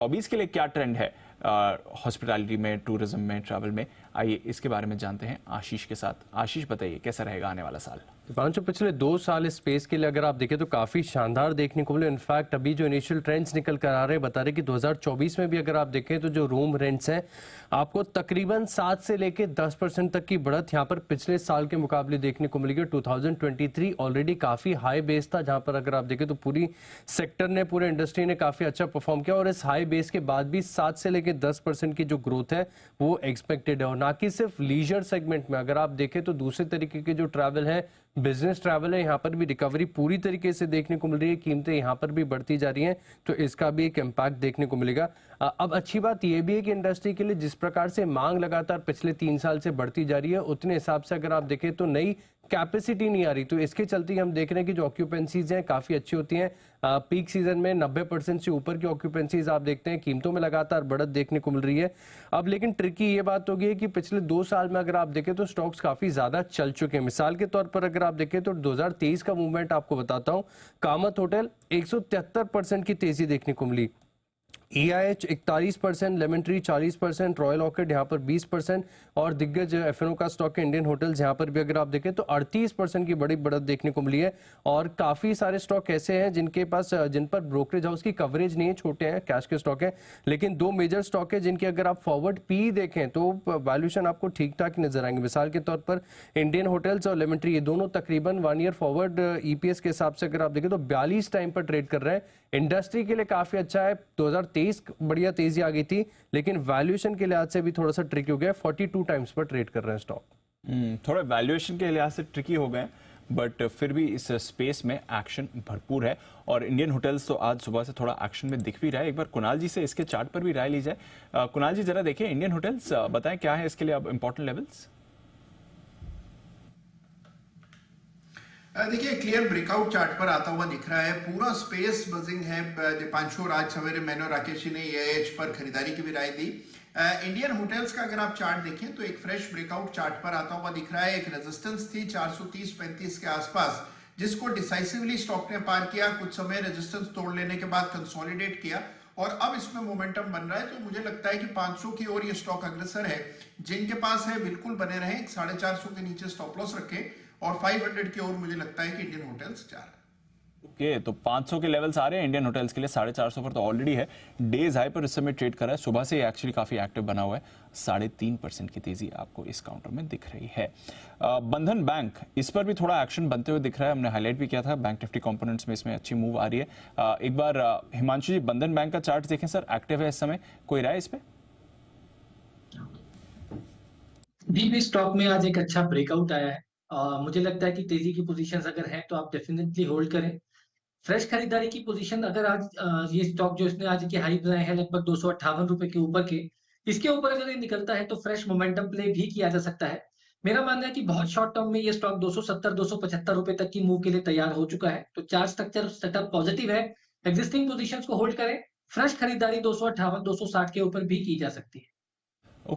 Hobbies के लिए क्या ट्रेंड है हॉस्पिटैलिटी में, टूरिज्म में, ट्रैवल में? आइए इसके बारे में जानते हैं आशीष के साथ। आशीष, बताइए कैसा रहेगा आने वाला साल? पांचों पिछले 2 साल इस स्पेस के लिए अगर आप देखें तो काफी शानदार देखने को मिले। इनफैक्ट अभी जो इनिशियल ट्रेंड्स निकल कर आ रहे हैं बता रहे कि 2024 में भी अगर आप देखें तो जो रूम रेंट्स हैं आपको तकरीबन 7 से लेकर 10% तक की बढ़त यहाँ पर पिछले साल के मुकाबले देखने को मिलेगी। 2023 ऑलरेडी काफी हाई बेस था जहां पर अगर आप देखें तो पूरी सेक्टर ने, पूरे इंडस्ट्री ने काफी अच्छा परफॉर्म किया और इस हाई बेस के बाद भी 7 से लेकर 10% की जो ग्रोथ है वो एक्सपेक्टेड है। और ना कि सिर्फ लीजर सेगमेंट में, अगर आप देखें तो दूसरे तरीके के जो ट्रैवल है, बिजनेस ट्रैवल है, यहाँ पर भी रिकवरी पूरी तरीके से देखने को मिल रही है। कीमतें यहाँ पर भी बढ़ती जा रही हैं तो इसका भी एक इम्पैक्ट देखने को मिलेगा। अब अच्छी बात यह भी है कि इंडस्ट्री के लिए जिस प्रकार से मांग लगातार पिछले 3 साल से बढ़ती जा रही है उतने हिसाब से अगर आप देखें तो नई कैपेसिटी नहीं आ रही, तो इसके चलते हम देख रहे हैं कि जो ऑक्यूपेंसीज हैं काफी अच्छी होती हैं। पीक सीजन में 90% से ऊपर की ऑक्यूपेंसीज आप देखते हैं। कीमतों में लगातार बढ़त देखने को मिल रही है। अब लेकिन ट्रिकी ये बात होगी कि पिछले 2 साल में अगर आप देखें तो स्टॉक्स काफी ज्यादा चल चुके हैं। मिसाल के तौर पर अगर आप देखें तो 2023 का मूवमेंट आपको बताता हूं। कामत होटल 173% की तेजी देखने को मिली, EIH 41%, lemon tree 40%, royal orchid यहाँ पर 20% और दिग्गज F&O का स्टॉक है इंडियन होटल्स, यहाँ पर भी अगर आप देखें तो 38% की बड़ी बढ़त देखने को मिली है। और काफी सारे स्टॉक ऐसे हैं जिन पर ब्रोकरेज हाउस की कवरेज नहीं है, छोटे हैं, कैश के स्टॉक है, लेकिन 2 मेजर स्टॉक है जिनके अगर आप फॉरवर्ड पी देखें तो वैल्यूएशन आपको ठीक ठाक ही नजर आएंगे। मिसाल के तौर पर इंडियन होटल्स और लेमन ट्री ये दोनों तकरीबन 1 ईयर फॉरवर्ड EPS के हिसाब से अगर आप देखें तो 42 टाइम पर ट्रेड कर रहे हैं। इंडस्ट्री के लिए काफी अच्छा है। 2023 बढ़िया तेजी आ गई थी लेकिन वैल्यूएशन के लिहाज से भी थोड़ा सा ट्रिकी हो गया। 42 टाइम्स पर ट्रेड कर रहे हैं स्टॉक। थोड़ा वैल्यूएशन के लिहाज से ट्रिकी हो गए, बट फिर भी इस स्पेस में एक्शन भरपूर है और इंडियन होटल्स तो आज सुबह से थोड़ा एक्शन में दिख भी रहा है। एक बार कुणाल जी से इसके चार्ट पर भी राय ली जाए। कुणाल जी जरा देखिए इंडियन होटल्स, बताएं क्या है इसके लिए अब इंपॉर्टेंट लेवल्स? देखिए क्लियर ब्रेकआउट चार्ट पर आता हुआ दिख रहा है। पूरा स्पेस बजिंग है। दीपांशु और आज सवेरे मैंने और राकेश जी ने EIH पर खरीदारी की भी राय दी। इंडियन होटल्स का अगर आप चार्ट देखें तो एक फ्रेश ब्रेकआउट चार्ट पर आता हुआ दिख रहा है। एक रेजिस्टेंस थी 430-35 के आसपास जिसको डिसाइसिवली स्टॉक ने पार किया। कुछ समय रेजिस्टेंस तोड़ लेने के बाद कंसोलिडेट किया और अब इसमें मोमेंटम बन रहा है। तो मुझे लगता है कि 500 की ओर ये स्टॉक अग्रसर है। जिनके पास है बिल्कुल बने रहें, 450 के नीचे स्टॉप लॉस रखें और 500 की ओर मुझे लगता है कि इंडियन होटल्स जा रहा है। ओके, तो 500 के लेवल्स आ रहे हैं इंडियन होटल्स के लिए। 450 पर तो ऑलरेडी है। डेज हाई पर इस समय ट्रेड कर रहा है। सुबह से एक्चुअली काफी एक्टिव बना हुआ है। 3.5% की तेजी आपको इस काउंटर में दिख रही है। बंधन बैंक, इस पर भी थोड़ा एक्शन बनते हुए दिख रहा है। हमने हाईलाइट भी किया था, बैंक निफ्टी कंपोनेंट्स में इसमें अच्छी मूव आ रही है। एक बार हिमांशु जी बंधन बैंक का चार्ट देखें सर, एक्टिव है इस समय, कोई राय इस पे? भी स्टॉक में आज एक अच्छा ब्रेकआउट आया है। मुझे लगता है कि तेजी की पोजीशंस अगर हैं तो आप डेफिनेटली होल्ड करें। फ्रेश खरीदारी की पोजीशन अगर आज ये स्टॉक जो इसने आज के हाई बनाए हैं लगभग 258 रुपए के ऊपर के, इसके ऊपर अगर ये निकलता है तो फ्रेश मोमेंटम प्ले भी किया जा सकता है। मेरा मानना है कि बहुत शॉर्ट टर्म में ये स्टॉक 270-275 रुपए तक की मूव के लिए तैयार हो चुका है। तो चार्ट स्ट्रक्चर सेटअप पॉजिटिव है। एग्जिस्टिंग पोजीशंस को होल्ड करें। फ्रेश खरीदारी 258-260 के ऊपर भी की जा सकती है।